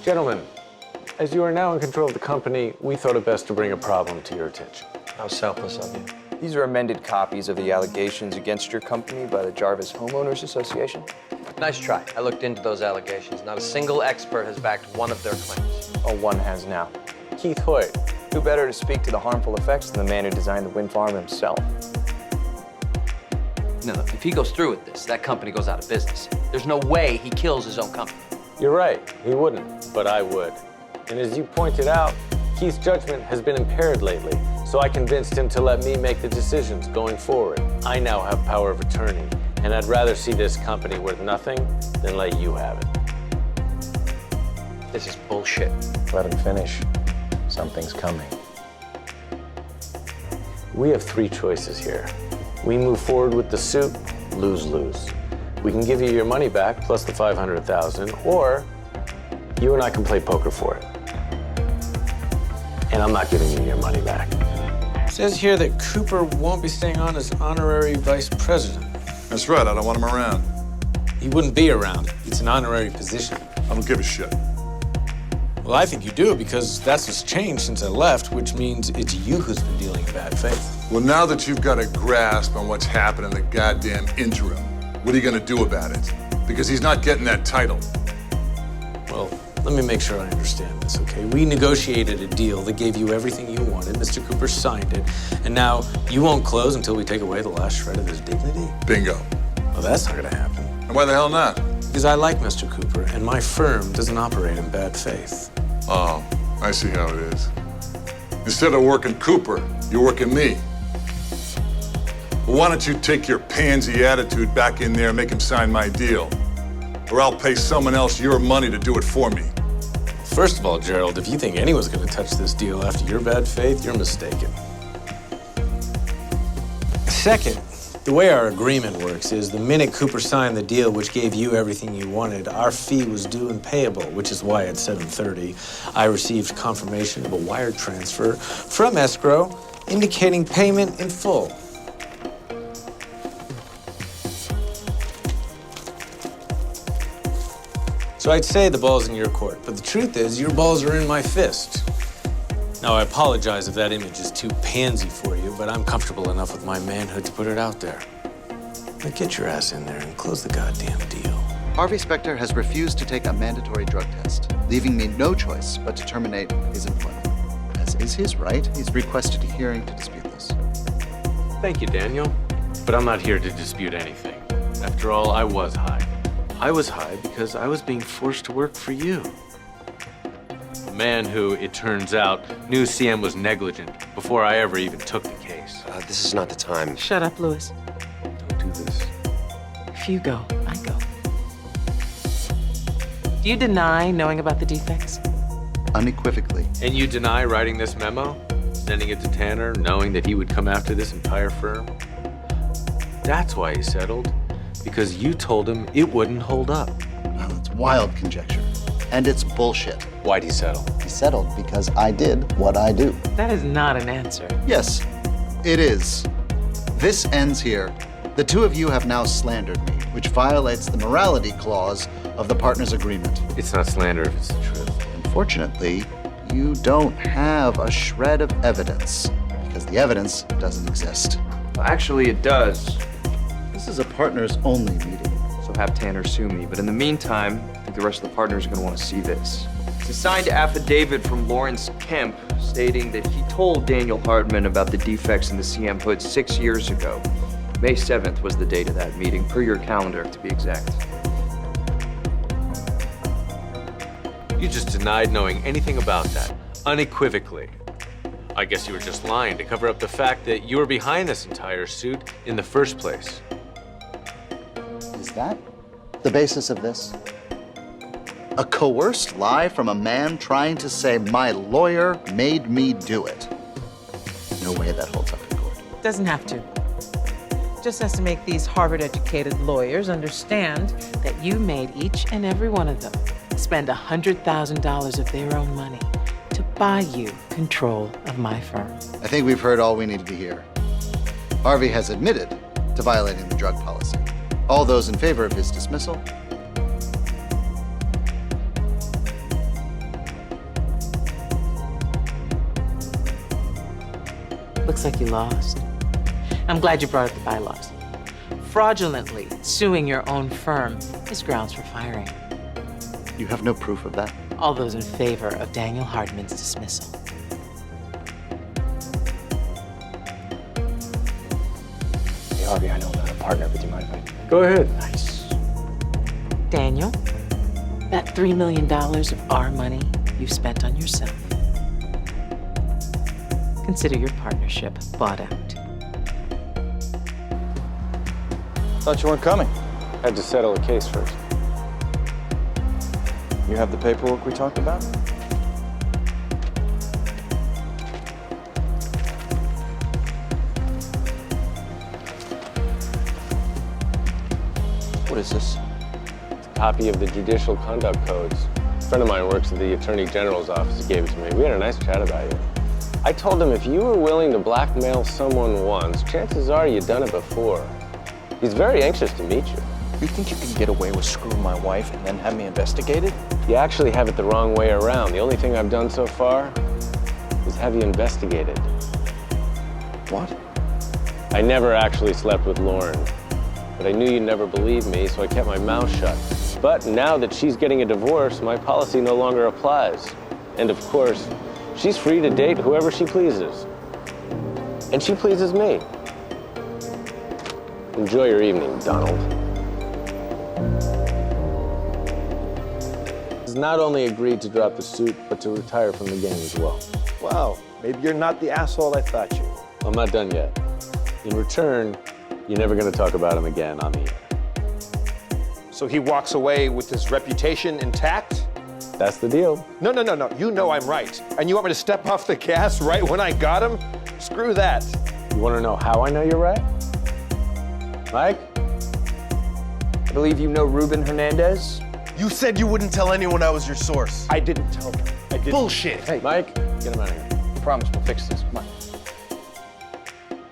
Gentlemen, as you are now in control of the company, we thought it best to bring a problem to your attention. How selfless of you. These are amended copies of the allegations against your company by the Jarvis Homeowners Association. Nice try. I looked into those allegations. Not a single expert has backed one of their claims. Oh, one has now. Keith Hoyt. Who better to speak to the harmful effects than the man who designed the wind farm himself? No, look, if he goes through with this, that company goes out of business. There's no way he kills his own company. You're right, he wouldn't, but I would. And as you pointed out, Keith's judgment has been impaired lately, so I convinced him to let me make the decisions going forward. I now have power of attorney, and I'd rather see this company worth nothing than let you have it. This is bullshit. Let him finish. Something's coming. We have three choices here. We move forward with the suit, lose-lose. We can give you your money back plus the $500,000, or you and I can play poker for it. And I'm not giving you your money back. It says here that Cooper won't be staying on as honorary vice president. That's right, I don't want him around. He wouldn't be around. It's an honorary position. I don't give a shit. Well, I think you do, because that's what's changed since I left, which means it's you who's been dealing in bad faith. Well, now that you've got a grasp on what's happened in the goddamn interim, what are you gonna do about it? Because he's not getting that title. Well, let me make sure I understand this, okay? We negotiated a deal that gave you everything you wanted. Mr. Cooper signed it, and now you won't close until we take away the last shred of his dignity? Bingo. Well, that's not gonna happen. And why the hell not? Because I like Mr. Cooper, and my firm doesn't operate in bad faith. Oh, I see how it is. Instead of working Cooper, you're working me. Well, why don't you take your pansy attitude back in there and make him sign my deal? Or I'll pay someone else your money to do it for me. First of all, Gerald, if you think anyone's gonna touch this deal after your bad faith, you're mistaken. Second, the way our agreement works is the minute Cooper signed the deal which gave you everything you wanted, our fee was due and payable, which is why at 7:30, I received confirmation of a wire transfer from escrow indicating payment in full. So I'd say the ball's in your court, but the truth is your balls are in my fist. Now, I apologize if that image is too pansy for you, but I'm comfortable enough with my manhood to put it out there. Now get your ass in there and close the goddamn deal. Harvey Specter has refused to take a mandatory drug test, leaving me no choice but to terminate his employment. As is his right, he's requested a hearing to dispute this. Thank you, Daniel. But I'm not here to dispute anything. After all, I was high. I was high because I was being forced to work for you. A man who, it turns out, knew CM was negligent before I ever even took the case. This is not the time. Shut up, Louis. Don't do this. If you go, I go. Do you deny knowing about the defects? Unequivocally. And you deny writing this memo? Sending it to Tanner, knowing that he would come after this entire firm? That's why he settled. Because you told him it wouldn't hold up. Well, it's wild conjecture. And it's bullshit. Why'd he settle? He settled because I did what I do. That is not an answer. Yes, it is. This ends here. The two of you have now slandered me, which violates the morality clause of the partners' agreement. It's not slander if it's the truth. Unfortunately, you don't have a shred of evidence because the evidence doesn't exist. Well, actually, it does. This is a partners-only meeting. So have Tanner sue me. But in the meantime, I think the rest of the partners are going to want to see this. It's a signed affidavit from Lawrence Kemp stating that he told Daniel Hardman about the defects in the CM hood 6 years ago. May 7th was the date of that meeting, per your calendar, to be exact. You just denied knowing anything about that, unequivocally. I guess you were just lying to cover up the fact that you were behind this entire suit in the first place. Is that the basis of this? A coerced lie from a man trying to say my lawyer made me do it. No way that holds up in court. Doesn't have to. Just has to make these Harvard-educated lawyers understand that you made each and every one of them spend $100,000 of their own money to buy you control of my firm. I think we've heard all we needed to hear. Harvey has admitted to violating the drug policy. All those in favor of his dismissal? Looks like you lost. I'm glad you brought up the bylaws. Fraudulently suing your own firm is grounds for firing. You have no proof of that? All those in favor of Daniel Hardman's dismissal. Hey, Harvey, I know I'm not a partner, but do you mind if I... Go ahead. Nice. Daniel, that $3 million of our money you spent on yourself. Consider your partnership bought out. Thought you weren't coming. Had to settle a case first. You have the paperwork we talked about? What is this? Copy of the Judicial Conduct Codes. A friend of mine works at the Attorney General's office. He gave it to me. We had a nice chat about you. I told him if you were willing to blackmail someone once, chances are you've done it before. He's very anxious to meet you. You think you can get away with screwing my wife and then have me investigated? You actually have it the wrong way around. The only thing I've done so far is have you investigated. What? I never actually slept with Lauren, but I knew you'd never believe me, so I kept my mouth shut. But now that she's getting a divorce, my policy no longer applies. And of course, she's free to date whoever she pleases. And she pleases me. Enjoy your evening, Donald. He's not only agreed to drop the suit, but to retire from the game as well. Wow, maybe you're not the asshole I thought you were. I'm not done yet. In return, you're never going to talk about him again on the air. So he walks away with his reputation intact? That's the deal. No. You know I'm right. And you want me to step off the gas right when I got him? Screw that. You want to know how I know you're right? Mike? I believe you know Ruben Hernandez? You said you wouldn't tell anyone I was your source. I didn't tell them. I didn't. Bullshit. Hey, Mike, get him out of here. I promise we'll fix this. Come on.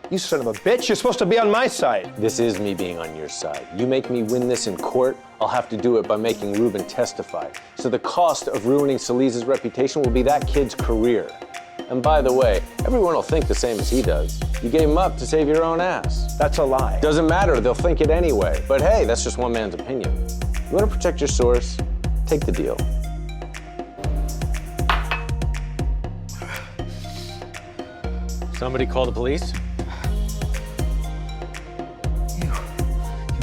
You son of a bitch, you're supposed to be on my side. This is me being on your side. You make me win this in court, I'll have to do it by making Ruben testify. So the cost of ruining Solis's reputation will be that kid's career. And by the way, everyone will think the same as he does. You gave him up to save your own ass. That's a lie. Doesn't matter, they'll think it anyway. But hey, that's just one man's opinion. You want to protect your source? Take the deal. Somebody call the police?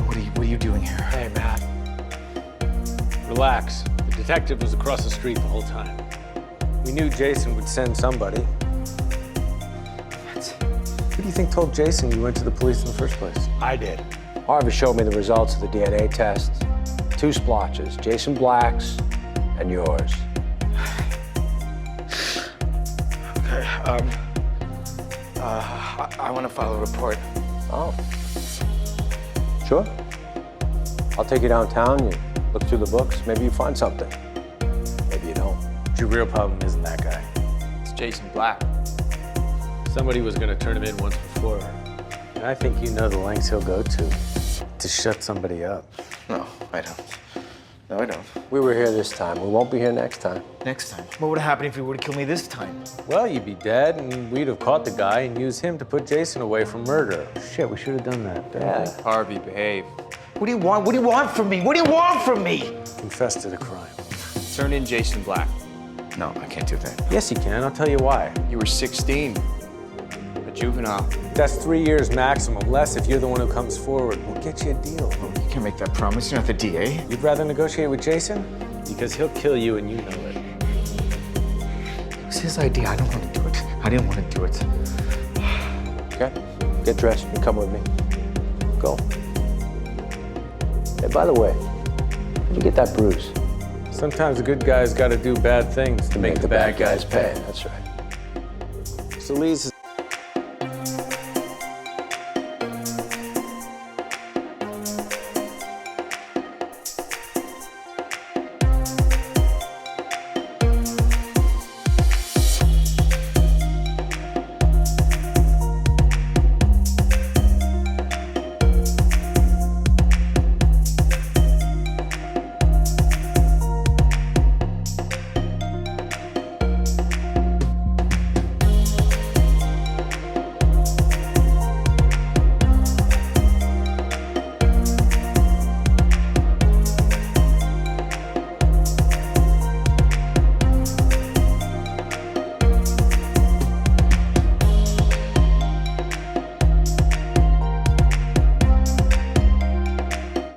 What are you doing here? Hey, Matt. Relax. The detective was across the street the whole time. We knew Jason would send somebody. Who do you think told Jason you went to the police in the first place? I did. Harvey showed me the results of the DNA tests. 2 splotches, Jason Black's and yours. Okay, I want to file a report. Oh. Sure. I'll take you downtown, you look through the books, maybe you find something. Maybe you don't. Your real problem isn't that guy. It's Jason Black. Somebody was going to turn him in once before. And I think you know the lengths he'll go to shut somebody up. No, I don't. No, I don't. We were here this time. We won't be here next time. Next time. What would have happened if he would have killed me this time? Well, you'd be dead, and we'd have caught the guy and used him to put Jason away from murder. Shit, we should have done that. Yeah. Harvey, behave. What do you want? What do you want from me? What do you want from me? Confess to the crime. Turn in Jason Black. No, I can't do that. Yes, you can. I'll tell you why. You were 16. A juvenile. That's 3 years maximum, less if you're the one who comes forward. We'll get you a deal. Oh, you can't make that promise. You're not the DA. You'd rather negotiate with Jason? Because he'll kill you and you know it. It was his idea. I don't want to do it. I didn't want to do it. Okay? Get dressed and come with me. Go. Hey, by the way, how'd you get that bruise? Sometimes the good guys got to do bad things to make the bad guys pay. That's right. Solis